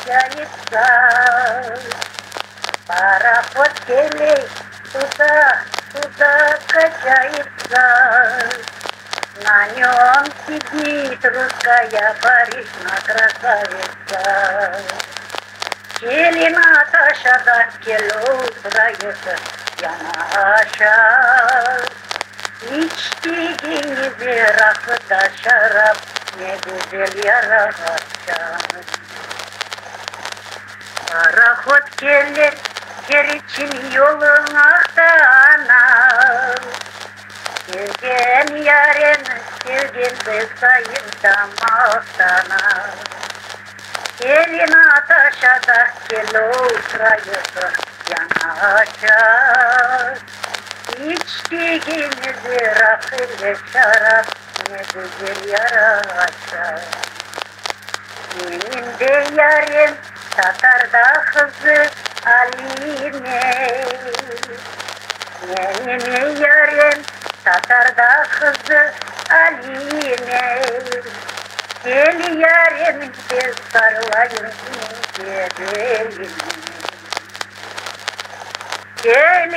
кончается. Пароход келей туда качается. На нем сидит русская Парижна красавица. Кели Наташа да келу срается, я наша. İçtiği gibi rakıda şarap, ne güzel yaraşan. Parahot gelir, için yolun ahtana. Sevgen yarın, sevgen de sayın damaktan. Gelin ataşa da gel oturayısı yanaşar. İçtiğimizi rakı ile şarap, ne güzel yaraşar. Benim de yarim Tatar'da kızı Alime. Benim yarim Tatar'da kızı Alime. Gel yarim biz sarılayım gidelim. Gel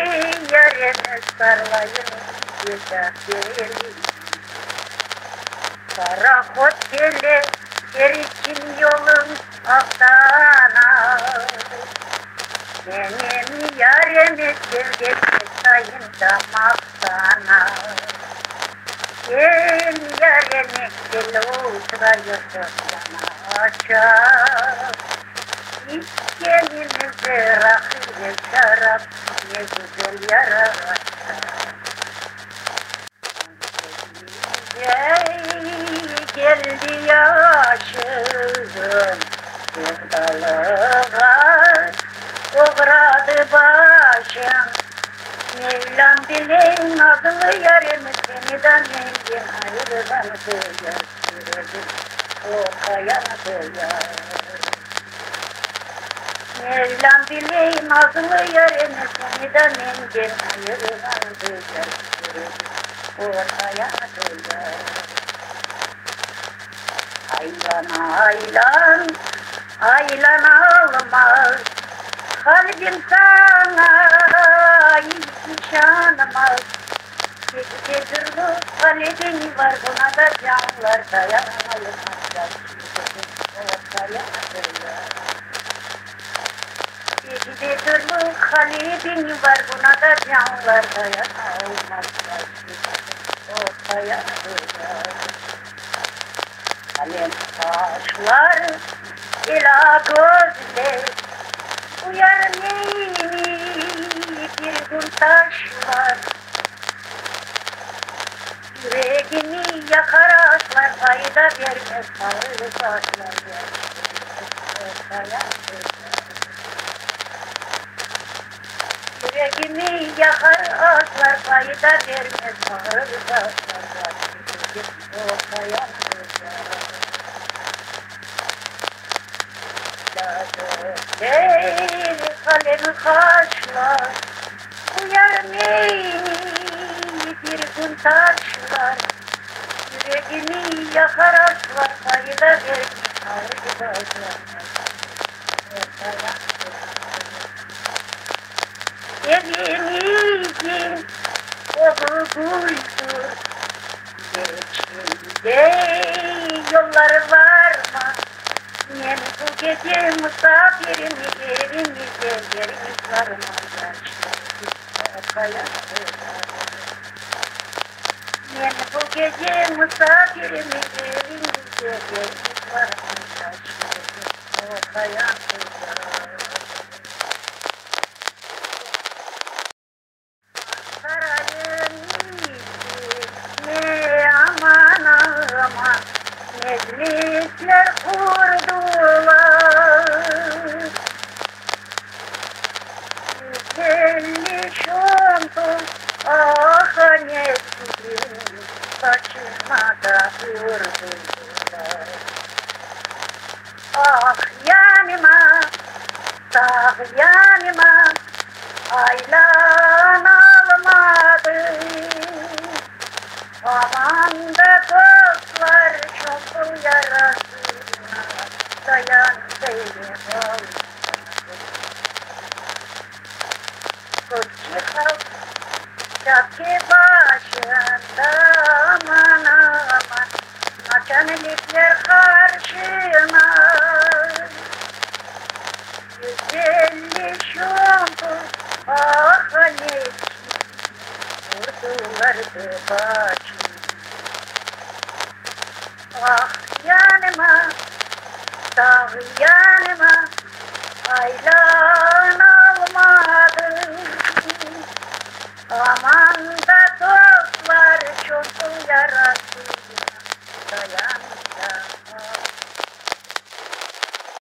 yarim sarılayım gidelim. Parahot gelir için yolun ahtana. Benim yarimi sevgisi sayın damaktana. Gel yarimi gel oturayısı yanaşa. İçkenimizi rakı ve şarap, ne güzel yaraşa. Geldi yaşım sevdalığa, uğradı başım. Mevlam dileğin adlı yarimi seniden engin ayrıdan duyar, süredim o kayanı duyar. Mevlam dileğin adlı yarimi seniden engin ayrıdan duyar, süredim o kayanı duyar. Aylan aylan, aylan almaz, kalbim sana hiç nişanmaz. Gecedir bu kalbin var, buna da canlar dayanamaz. Gecedir bu kalbin var, buna da canlar dayanamaz. Ortaya duyar. Kalem taşlar ila gözler, uyar neyini bir gün taşlar. Yüreğimi yakar aşlar, fayda vermez ağır taşlar. Yüreğimi yakar aşlar, fayda vermez ağır taşlar. Ortaya değil kalemi kaşlar, uyar neyini bir gün taşlar. Yüreğimi yakar aşlar, fayda vermiş ağır taşlar. Evimizin o bulguydu, geçimde yolları var mı? Ben bu gece misafirim, evimizde yerimiz var mı? Ben bu gece misafirim, evimizde yerimiz var mı? Sarayın içi ne aman aman, meclisler kurdular. Güzelli şontum ah annesinin saçına da vurdular. Ah yanıma, sağ yanıma, aylan almadı. Aman da dostlar çok yarasına dayan beni. Akı başında aman aman, açan elifler karşıma. 150 şumbu ah anneciğim, vurdulardı başımı. Ah yanıma, sağ yanıma, aylar